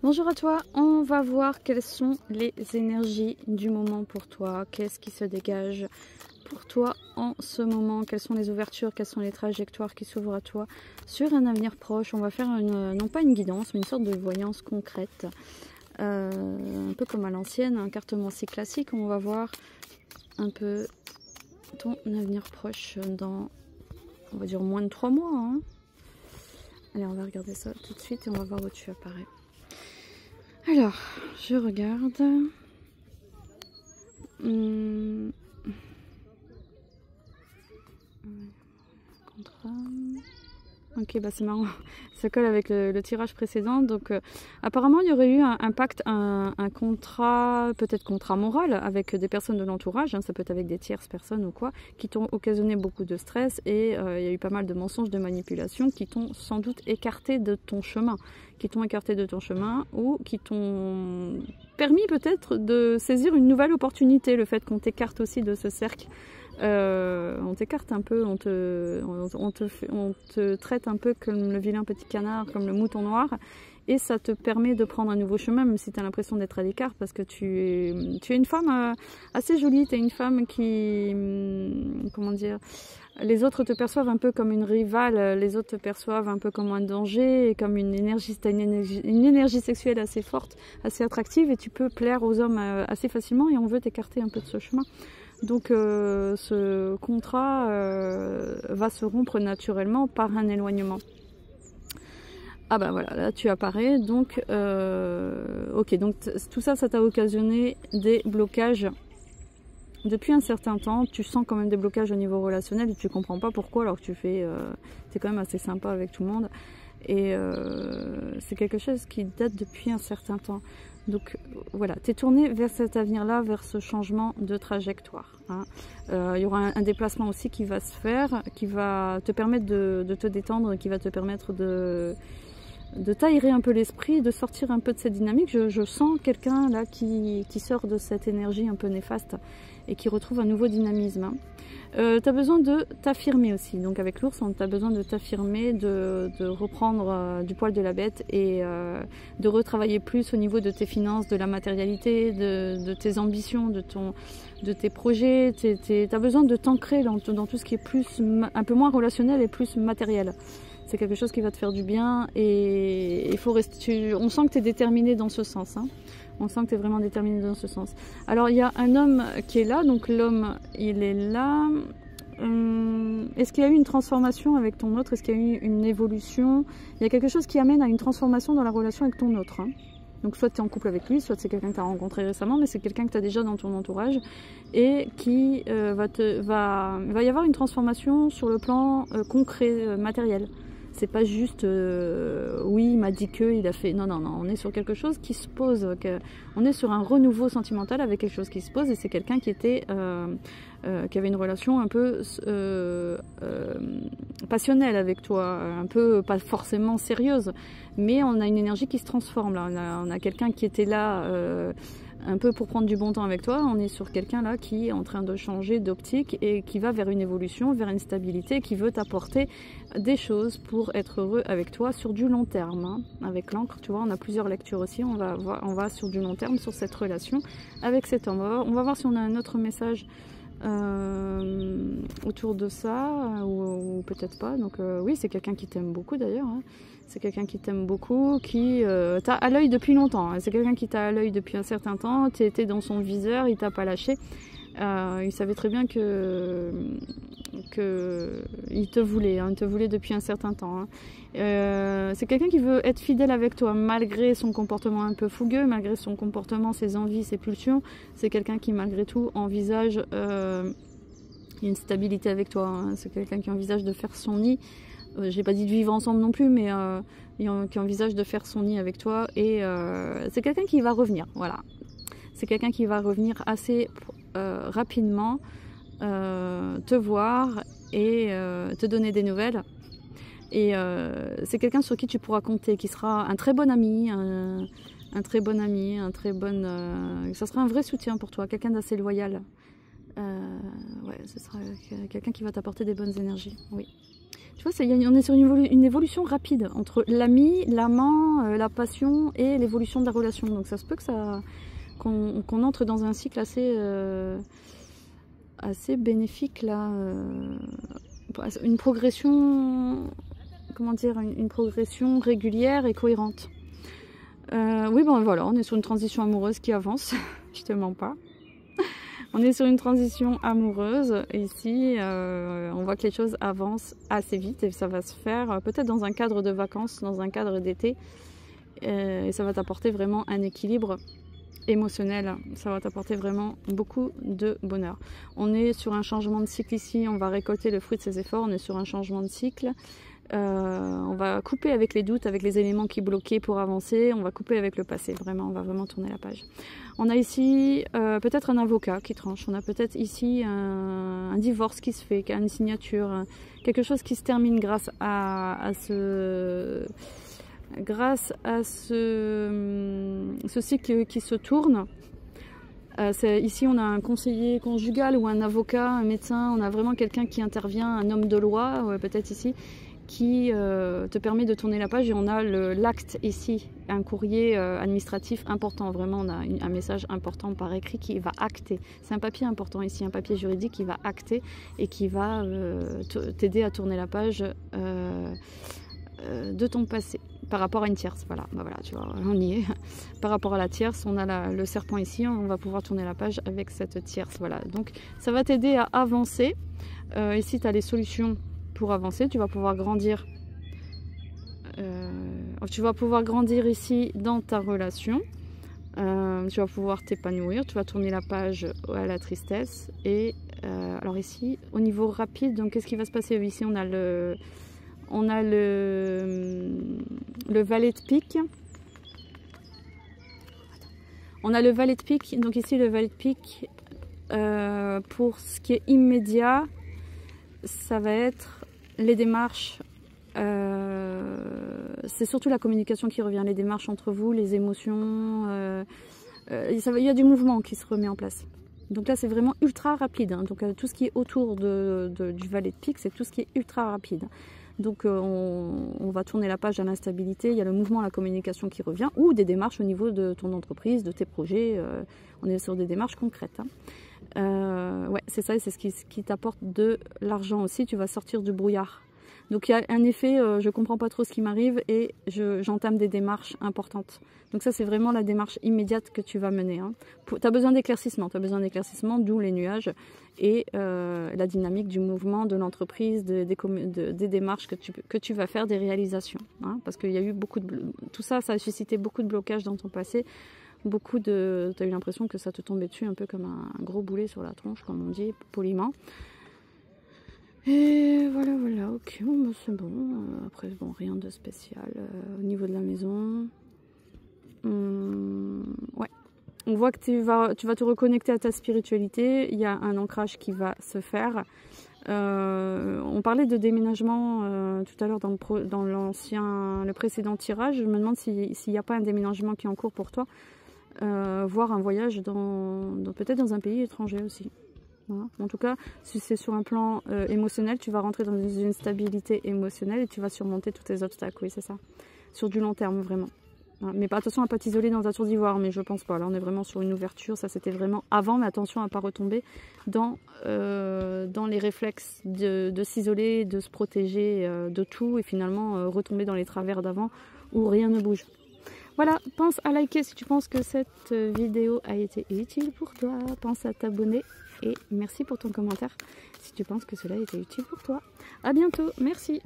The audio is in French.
Bonjour à toi, on va voir quelles sont les énergies du moment pour toi, qu'est-ce qui se dégage pour toi en ce moment, quelles sont les ouvertures, quelles sont les trajectoires qui s'ouvrent à toi sur un avenir proche. On va faire non pas une guidance, mais une sorte de voyance concrète, un peu comme à l'ancienne, un cartomancie classique. On va voir un peu ton avenir proche dans, on va dire, moins de 3 mois. Hein. Allez, on va regarder ça tout de suite et on va voir où tu apparais. Alors, je regarde. Contrat. Ok, bah c'est marrant. Ça colle avec le tirage précédent. Donc, apparemment, il y aurait eu un pacte, un contrat, peut-être contrat moral avec des personnes de l'entourage. Hein, ça peut être avec des tierces personnes ou quoi, qui t'ont occasionné beaucoup de stress. Et il y a eu pas mal de mensonges, de manipulations qui t'ont sans doute écarté de ton chemin. Ou qui t'ont permis peut-être de saisir une nouvelle opportunité. Le fait qu'on t'écarte aussi de ce cercle. On t'écarte un peu, on te traite un peu comme le vilain petit canard, comme le mouton noir, et ça te permet de prendre un nouveau chemin, même si tu as l'impression d'être à l'écart, parce que tu es une femme assez jolie, tu es une femme qui, comment dire, les autres te perçoivent un peu comme une rivale, les autres te perçoivent un peu comme un danger, et comme une énergie, tu as une énergie sexuelle assez forte, assez attractive, et tu peux plaire aux hommes assez facilement, et on veut t'écarter un peu de ce chemin. Donc ce contrat va se rompre naturellement par un éloignement. Ah bah voilà, là tu apparais, donc ok, donc tout ça, ça t'a occasionné des blocages depuis un certain temps. Tu sens quand même des blocages au niveau relationnel et tu comprends pas pourquoi, alors que tu fais, t'es quand même assez sympa avec tout le monde. Et c'est quelque chose qui date depuis un certain temps. Donc voilà, tu es tourné vers cet avenir-là, vers ce changement de trajectoire. Hein. Il y aura un déplacement aussi qui va se faire, qui va te permettre de te détendre, qui va te permettre de t'aérer un peu l'esprit, de sortir un peu de cette dynamique. Je sens quelqu'un là qui sort de cette énergie un peu néfaste et qui retrouve un nouveau dynamisme. Hein. Tu as besoin de t'affirmer aussi. Donc avec l'ours, tu as besoin de t'affirmer, de reprendre du poil de la bête et de retravailler plus au niveau de tes finances, de la matérialité, de tes ambitions, de tes projets. Tu as besoin de t'ancrer dans tout ce qui est plus, un peu moins relationnel et plus matériel. C'est quelque chose qui va te faire du bien et il faut rester. On sent que tu es déterminé dans ce sens. Hein. On sent que tu es vraiment déterminé dans ce sens. Alors, il y a un homme qui est là. Donc, l'homme, il est là. Est-ce qu'il y a eu une transformation avec ton autre? Est-ce qu'il y a eu une évolution? Il y a quelque chose qui amène à une transformation dans la relation avec ton autre. Hein. Donc, soit tu es en couple avec lui, soit c'est quelqu'un que tu as rencontré récemment, mais c'est quelqu'un que tu as déjà dans ton entourage et qui va y avoir une transformation sur le plan concret, matériel. C'est pas juste oui, il m'a dit que, il a fait. Non, non, non, on est sur quelque chose qui se pose. On est sur un renouveau sentimental avec quelque chose qui se pose et c'est quelqu'un qui était qui avait une relation un peu passionnelle avec toi, un peu pas forcément sérieuse, mais on a une énergie qui se transforme là. On a quelqu'un qui était là un peu pour prendre du bon temps avec toi. On est sur quelqu'un là qui est en train de changer d'optique et qui va vers une évolution, vers une stabilité, qui veut t'apporter des choses pour être heureux avec toi sur du long terme. Hein. Avec l'encre, tu vois, on a plusieurs lectures aussi. On va sur du long terme, sur cette relation avec cet homme. On va voir si on a un autre message autour de ça ou peut-être pas. Donc oui, c'est quelqu'un qui t'aime beaucoup d'ailleurs. Hein. C'est quelqu'un qui t'aime beaucoup, qui t'a à l'œil depuis longtemps. Hein. C'est quelqu'un qui t'a à l'œil depuis un certain temps. Tu étais dans son viseur, il t'a pas lâché. Il savait très bien que il te voulait. Hein. Il te voulait depuis un certain temps. Hein. C'est quelqu'un qui veut être fidèle avec toi malgré son comportement un peu fougueux, malgré son comportement, ses envies, ses pulsions. C'est quelqu'un qui malgré tout envisage une stabilité avec toi. Hein. C'est quelqu'un qui envisage de faire son nid. J'ai pas dit de vivre ensemble non plus, mais qui envisage de faire son nid avec toi. Et c'est quelqu'un qui va revenir. Voilà. C'est quelqu'un qui va revenir assez rapidement, te voir et te donner des nouvelles. Et c'est quelqu'un sur qui tu pourras compter, qui sera un très bon ami, ça sera un vrai soutien pour toi, quelqu'un d'assez loyal. Ouais, ce sera quelqu'un qui va t'apporter des bonnes énergies, oui. Tu vois, on est sur une évolution rapide entre l'ami, l'amant, la passion et l'évolution de la relation. Donc ça se peut que qu'on entre dans un cycle assez bénéfique là, une progression, comment dire, une progression régulière et cohérente. Oui, bon voilà, on est sur une transition amoureuse qui avance, je te mens pas. On est sur une transition amoureuse ici, on voit que les choses avancent assez vite et ça va se faire peut-être dans un cadre de vacances, dans un cadre d'été, et ça va t'apporter vraiment un équilibre émotionnel, ça va t'apporter vraiment beaucoup de bonheur. On est sur un changement de cycle ici, on va récolter le fruit de ses efforts, on est sur un changement de cycle. On va couper avec les doutes, avec les éléments qui bloquaient pour avancer, on va couper avec le passé, vraiment, on va vraiment tourner la page. On a ici peut-être un avocat qui tranche, on a peut-être ici un divorce qui se fait, une signature, quelque chose qui se termine grâce à ce cycle qui se tourne. Ici on a un conseiller conjugal ou un avocat, un médecin, on a vraiment quelqu'un qui intervient, un homme de loi, peut-être ici, qui te permet de tourner la page, et on a l'acte ici, un courrier administratif important, vraiment on a un message important par écrit qui va acter, c'est un papier important ici, un papier juridique qui va acter et qui va t'aider à tourner la page de ton passé par rapport à une tierce. Voilà, bah voilà, tu vois, on y est. Par rapport à la tierce, on a le serpent ici, on va pouvoir tourner la page avec cette tierce. Voilà, donc ça va t'aider à avancer. Ici, tu as les solutions pour avancer. Tu vas pouvoir grandir. Tu vas pouvoir grandir ici dans ta relation. Tu vas pouvoir t'épanouir. Tu vas tourner la page à la tristesse. Et alors ici, au niveau rapide, donc qu'est-ce qui va se passer? Ici, on a le valet de pique. On a le valet de pique. Donc ici, le valet de pique, pour ce qui est immédiat, ça va être les démarches. C'est surtout la communication qui revient, les démarches entre vous, les émotions. Il y a du mouvement qui se remet en place. Donc là, c'est vraiment ultra rapide. Hein. Donc tout ce qui est autour du valet de pique, c'est tout ce qui est ultra rapide. Donc on va tourner la page à l'instabilité, il y a le mouvement, la communication qui revient, ou des démarches au niveau de ton entreprise, de tes projets, on est sur des démarches concrètes. Hein. Ouais, c'est ça, et c'est ce qui t'apporte de l'argent aussi, tu vas sortir du brouillard. Donc il y a un effet, je ne comprends pas trop ce qui m'arrive et j'entame des démarches importantes. Donc ça, c'est vraiment la démarche immédiate que tu vas mener. Hein. Tu as besoin d'éclaircissement, d'où les nuages et la dynamique du mouvement, de l'entreprise, des démarches que tu vas faire, des réalisations. Hein, parce qu'il y a eu tout ça, ça a suscité beaucoup de blocages dans ton passé. Tu as eu l'impression que ça te tombait dessus un peu comme un gros boulet sur la tronche, comme on dit poliment. Et voilà, ok, bon, bah, c'est bon. Après, bon, rien de spécial au niveau de la maison. Ouais, on voit que tu vas te reconnecter à ta spiritualité. Il y a un ancrage qui va se faire. On parlait de déménagement tout à l'heure dans le précédent tirage. Je me demande s'il n'y a pas un déménagement qui est en cours pour toi. Voire un voyage peut-être dans un pays étranger aussi. Voilà. En tout cas, si c'est sur un plan émotionnel, tu vas rentrer dans une stabilité émotionnelle et tu vas surmonter tous tes obstacles. Oui, c'est ça. Sur du long terme, vraiment. Voilà. Mais attention à ne pas t'isoler dans ta tour d'ivoire, mais je pense pas. Là, on est vraiment sur une ouverture. Ça, c'était vraiment avant, mais attention à ne pas retomber dans les réflexes de s'isoler, de se protéger de tout et finalement retomber dans les travers d'avant où rien ne bouge. Voilà, pense à liker si tu penses que cette vidéo a été utile pour toi. Pense à t'abonner. Et merci pour ton commentaire si tu penses que cela a été utile pour toi. À bientôt, merci.